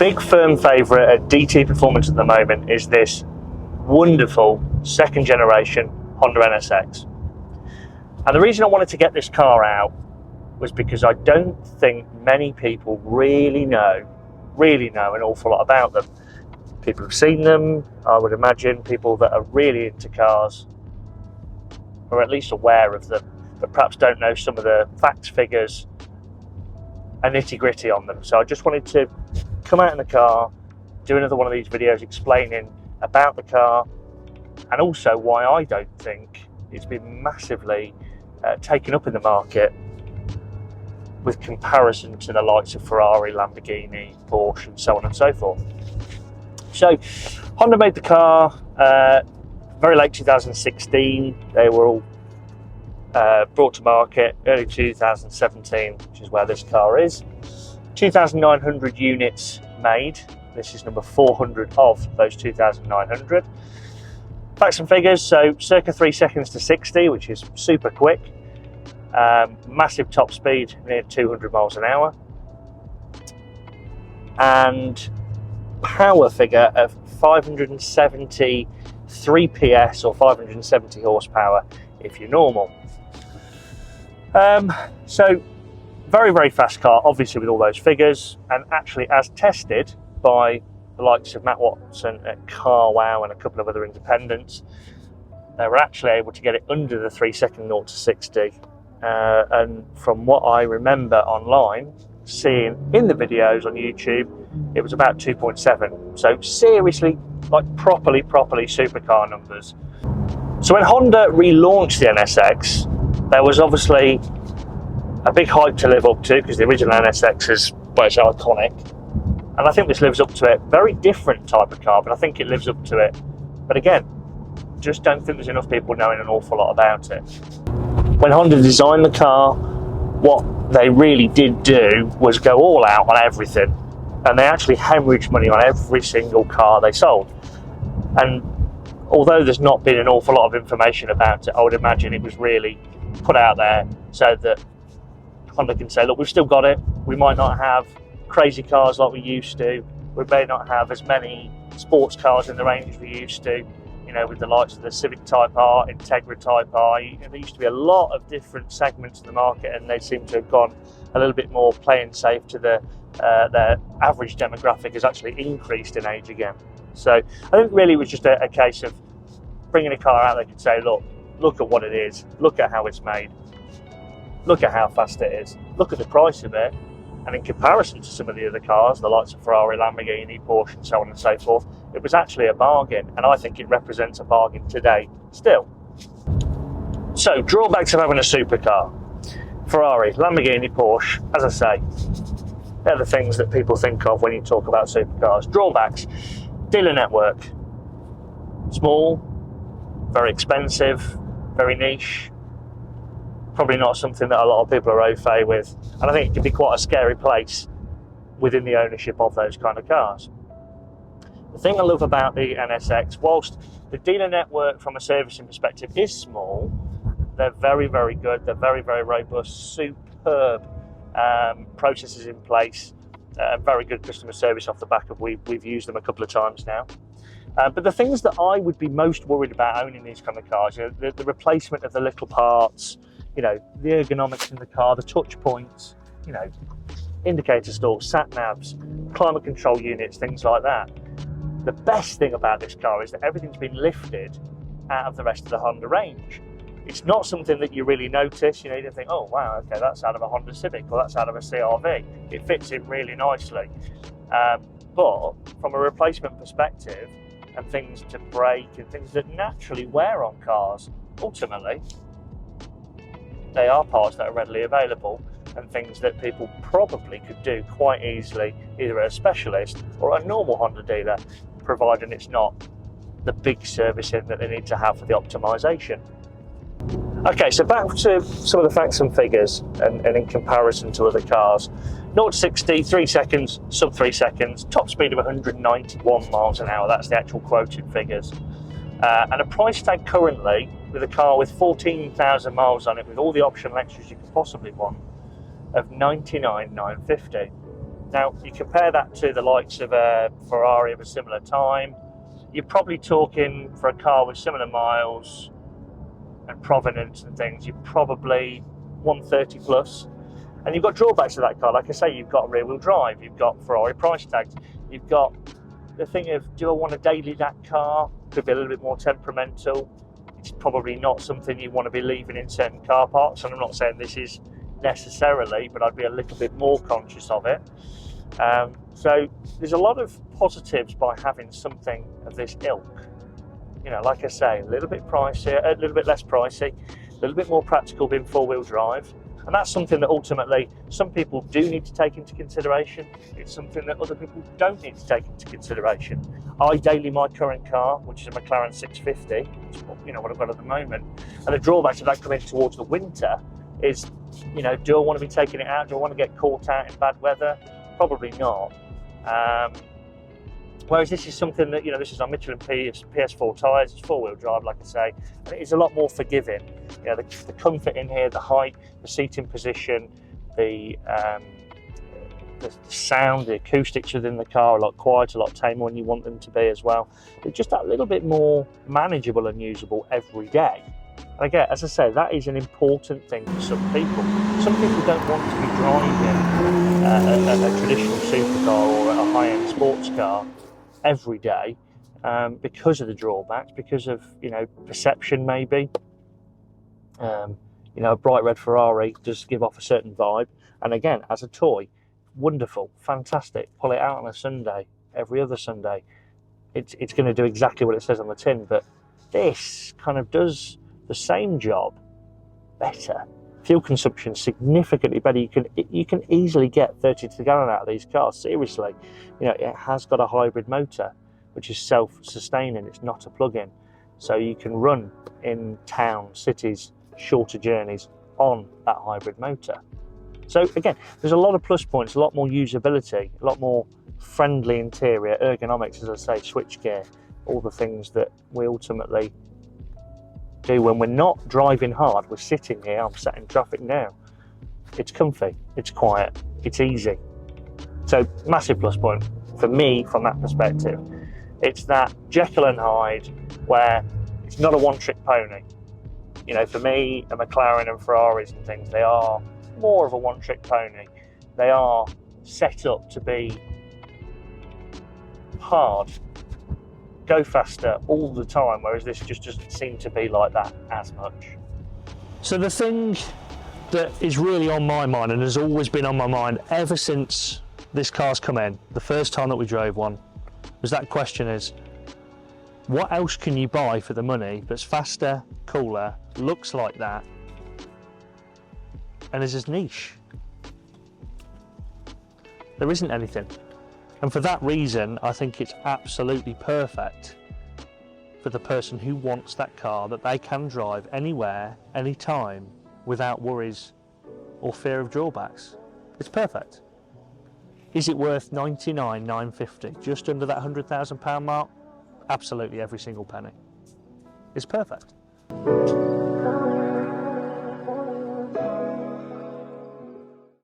big firm favourite at DT Performance at the moment is this wonderful second generation Honda NSX. And the reason I wanted to get this car out was because I don't think many people really know an awful lot about them. People have seen them, I would imagine. People that are really into cars are at least aware of them, but perhaps don't know some of the facts, figures and nitty-gritty on them. So I just wanted to come out in the car, do another one of these videos explaining about the car, and also why I don't think it's been massively taken up in the market with comparison to the likes of Ferrari, Lamborghini, Porsche and so on and so forth. So Honda made the car very late 2016. They were all brought to market early 2017, which is where this car is. 2,900 units made. This is number 400 of those 2,900. Facts and figures, so circa 3 seconds to 60, which is super quick. Massive top speed, near 200 miles an hour. And power figure of 573 PS or 570 horsepower if you're normal. So very, very fast car, obviously with all those figures, and actually as tested by the likes of Matt Watson at CarWow and a couple of other independents, they were actually able to get it under the 3 second 0 to 60. And from what I remember online, seeing in the videos on YouTube, it was about 2.7. So seriously, like properly supercar numbers. So when Honda relaunched the NSX, there was obviously a big hype to live up to, because the original NSX is, well, it's iconic. And I think this lives up to it. Very different type of car, but I think it lives up to it. But again, just don't think there's enough people knowing an awful lot about it. When Honda designed the car, what they really did do was go all out on everything. And they actually hemorrhaged money on every single car they sold. And although there's not been an awful lot of information about it, I would imagine it was really put out there so that Honda can say, look, we've still got it. We might not have crazy cars like we used to. We may not have as many sports cars in the range as we used to, you know, with the likes of the Civic Type R, Integra Type R. There used to be a lot of different segments of the market, and they seem to have gone a little bit more playing safe to their average demographic has actually increased in age again. So I think really it was just a case of bringing a car out that could say, look at what it is, look at how it's made, look at how fast it is, look at the price of it, and in comparison to some of the other cars, the likes of Ferrari, Lamborghini, Porsche and so on and so forth, it was actually a bargain, and I think it represents a bargain today still. So drawbacks of having a supercar. Ferrari, Lamborghini, Porsche, as I say, they're the things that people think of when you talk about supercars. Drawbacks: dealer network. Small, very expensive, very niche. Probably not something that a lot of people are au fait with. And I think it can be quite a scary place within the ownership of those kind of cars. The thing I love about the NSX, whilst the dealer network from a servicing perspective is small, they're very, very good. They're very, very robust, superb processes in place, very good customer service off the back of we've used them a couple of times now. But the things that I would be most worried about owning these kind of cars, you know, the replacement of the little parts, you know, the ergonomics in the car, the touch points, you know, indicator stalks, sat navs, climate control units, things like that. The best thing about this car is that everything's been lifted out of the rest of the Honda range. It's not something that you really notice. You know, you don't think, oh wow, okay, that's out of a Honda Civic or that's out of a CR-V. It fits in really nicely. But from a replacement perspective, and things to break and things that naturally wear on cars, ultimately, they are parts that are readily available and things that people probably could do quite easily, either at a specialist or a normal Honda dealer, providing it's not the big servicing that they need to have for the optimization. Okay, so back to some of the facts and figures and in comparison to other cars. 0 to 60, 3 seconds, sub 3 seconds, top speed of 191 miles an hour, that's the actual quoted figures. And a price tag currently, with a car with 14,000 miles on it, with all the optional extras you could possibly want, of $99,950. Now, you compare that to the likes of a Ferrari of a similar time, you're probably talking, for a car with similar miles and provenance and things, you're probably 130 plus. And you've got drawbacks to that car. Like I say, you've got rear-wheel drive, you've got Ferrari price tags, you've got the thing of, do I want to daily that car? Could be a little bit more temperamental. It's probably not something you want to be leaving in certain car parks, and I'm not saying this is necessarily, but I'd be a little bit more conscious of it. So there's a lot of positives by having something of this ilk. You know, like I say, a little bit pricey, a little bit less pricey, a little bit more practical being four-wheel drive. And that's something that ultimately some people do need to take into consideration. It's something that other people don't need to take into consideration. I daily my current car, which is a McLaren 650, which is, you know, what I've got at the moment. And the drawbacks of that coming towards the winter is, you know, do I want to be taking it out? Do I want to get caught out in bad weather? Probably not. Whereas this is something that, you know, this is on Michelin PS4 tyres, it's four-wheel drive, like I say, and it is a lot more forgiving. You know, the comfort in here, the height, the seating position, the sound, the acoustics within the car are a lot quieter, a lot tamer when you want them to be as well. They're just that little bit more manageable and usable every day. And again, as I say, that is an important thing for some people. Some people don't want to be driving a traditional supercar or a high-end sports car every day because of the drawbacks, because of, you know, perception maybe. You know, a bright red Ferrari does give off a certain vibe, and again, as a toy, wonderful, fantastic. Pull it out on a Sunday, every other Sunday, it's going to do exactly what it says on the tin. But this kind of does the same job better. Fuel consumption significantly better. You can easily get 30 to the gallon out of these cars. Seriously, you know, it has got a hybrid motor, which is self-sustaining. It's not a plug-in, so you can run in town, cities, shorter journeys on that hybrid motor. So again, there's a lot of plus points, a lot more usability, a lot more friendly interior, ergonomics, as I say, switchgear, all the things that we ultimately do when we're not driving hard. We're sitting here, I'm sat in traffic now. It's comfy, it's quiet, it's easy. So massive plus point for me from that perspective. It's that Jekyll and Hyde where it's not a one-trick pony. You know, for me, a McLaren and Ferraris and things, they are more of a one-trick pony. They are set up to be hard, go faster all the time, whereas this just doesn't seem to be like that as much. So the thing that is really on my mind, and has always been on my mind ever since this car's come in, the first time that we drove one, was that question is, what else can you buy for the money that's faster, cooler, looks like that, and is as niche? There isn't anything. And for that reason, I think it's absolutely perfect for the person who wants that car that they can drive anywhere, anytime, without worries or fear of drawbacks. It's perfect. Is it worth $99,950, just under that £100,000 mark? Absolutely every single penny. It's perfect.